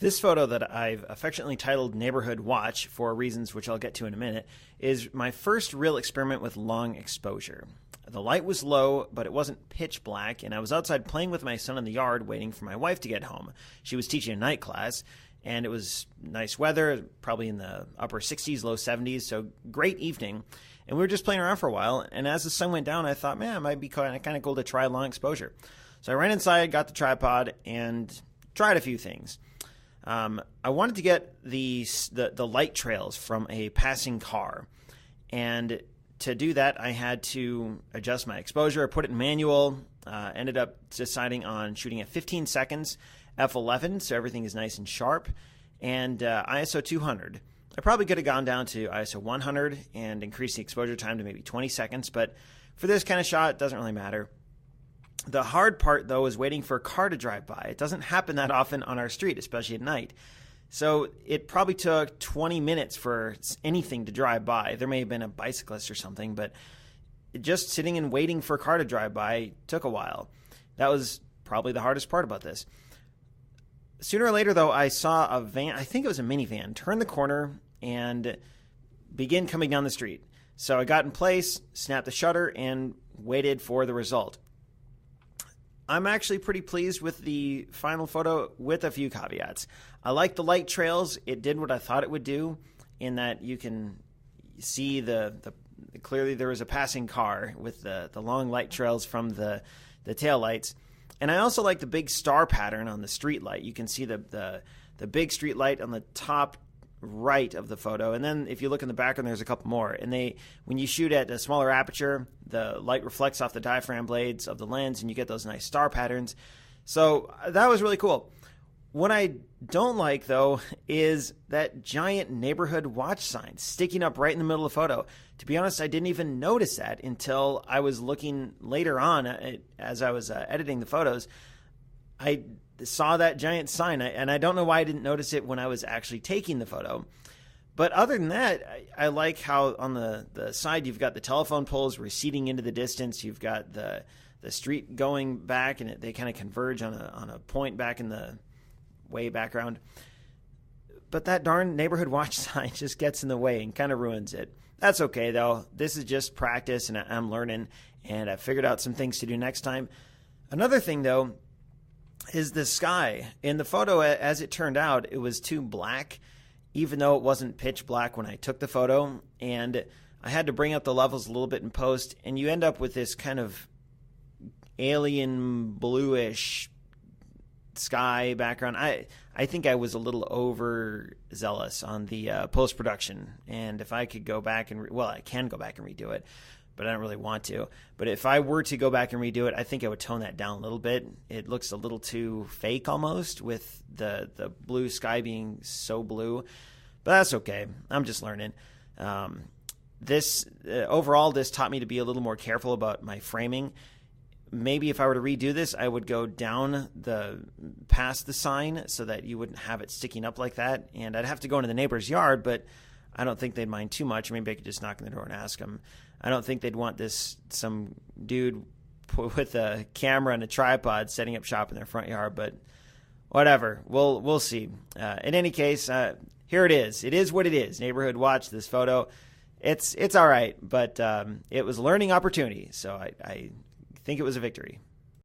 This photo that I've affectionately titled Neighborhood Watch, for reasons which I'll get to in a minute, is my first real experiment with long exposure. The light was low, but it wasn't pitch black, and I was outside playing with my son in the yard waiting for my wife to get home. She was teaching a night class, and it was nice weather, probably in the upper 60s, low 70s, so great evening. And we were just playing around for a while, and as the sun went down, I thought, man, it might be kind of cool to try long exposure. So I ran inside, got the tripod, and tried a few things. I wanted to get the light trails from a passing car, and to do that, I had to adjust my exposure. I put it in manual, ended up deciding on shooting at 15 seconds, f11, so everything is nice and sharp, and ISO 200. I probably could have gone down to ISO 100 and increased the exposure time to maybe 20 seconds, but for this kind of shot, it doesn't really matter. The hard part, though, is waiting for a car to drive by. It doesn't happen that often on our street, especially at night. So it probably took 20 minutes for anything to drive by. There may have been a bicyclist or something, but just sitting and waiting for a car to drive by took a while. That was probably the hardest part about this. Sooner or later, though, I saw a van, I think it was a minivan, turn the corner and begin coming down the street. So I got in place, snapped the shutter, and waited for the result. I'm actually pretty pleased with the final photo with a few caveats. I like the light trails. It did what I thought it would do in that you can see clearly there was a passing car with the long light trails from the tail lights. And I also like the big star pattern on the street light. You can see the big street light on the top right of the photo, and then if you look in the background, there's a couple more. And when you shoot at a smaller aperture, the light reflects off the diaphragm blades of the lens, and you get those nice star patterns. So that was really cool. What I don't like, though, is that giant neighborhood watch sign sticking up right in the middle of the photo. To be honest, I didn't even notice that until I was looking later on as I was editing the photos. I saw that giant sign, and I don't know why I didn't notice it when I was actually taking the photo. But other than that, I like how on the side you've got the telephone poles receding into the distance. You've got the street going back, and they kind of converge on a point back in the way background. But that darn neighborhood watch sign just gets in the way and kind of ruins it. That's okay, though. This is just practice, and I'm learning, and I figured out some things to do next time. Another thing, though, is the sky. In the photo, as it turned out, it was too black, even though it wasn't pitch black when I took the photo. And I had to bring up the levels a little bit in post, and you end up with this kind of alien bluish sky background. I think I was a little overzealous on the post-production. And if I could go back and I can go back and redo it, but I don't really want to. But if I were to go back and redo it, I think I would tone that down a little bit. It looks a little too fake almost, with the blue sky being so blue. But that's okay. I'm just learning. Overall, this taught me to be a little more careful about my framing. Maybe if I were to redo this, I would go down past the sign so that you wouldn't have it sticking up like that. And I'd have to go into the neighbor's yard, but I don't think they'd mind too much. Maybe I could just knock on the door and ask them. I don't think they'd want some dude with a camera and a tripod setting up shop in their front yard, but whatever. We'll see. In any case, here it is. It is what it is. Neighborhood watch, this photo. It's all right, but it was a learning opportunity, so I think it was a victory.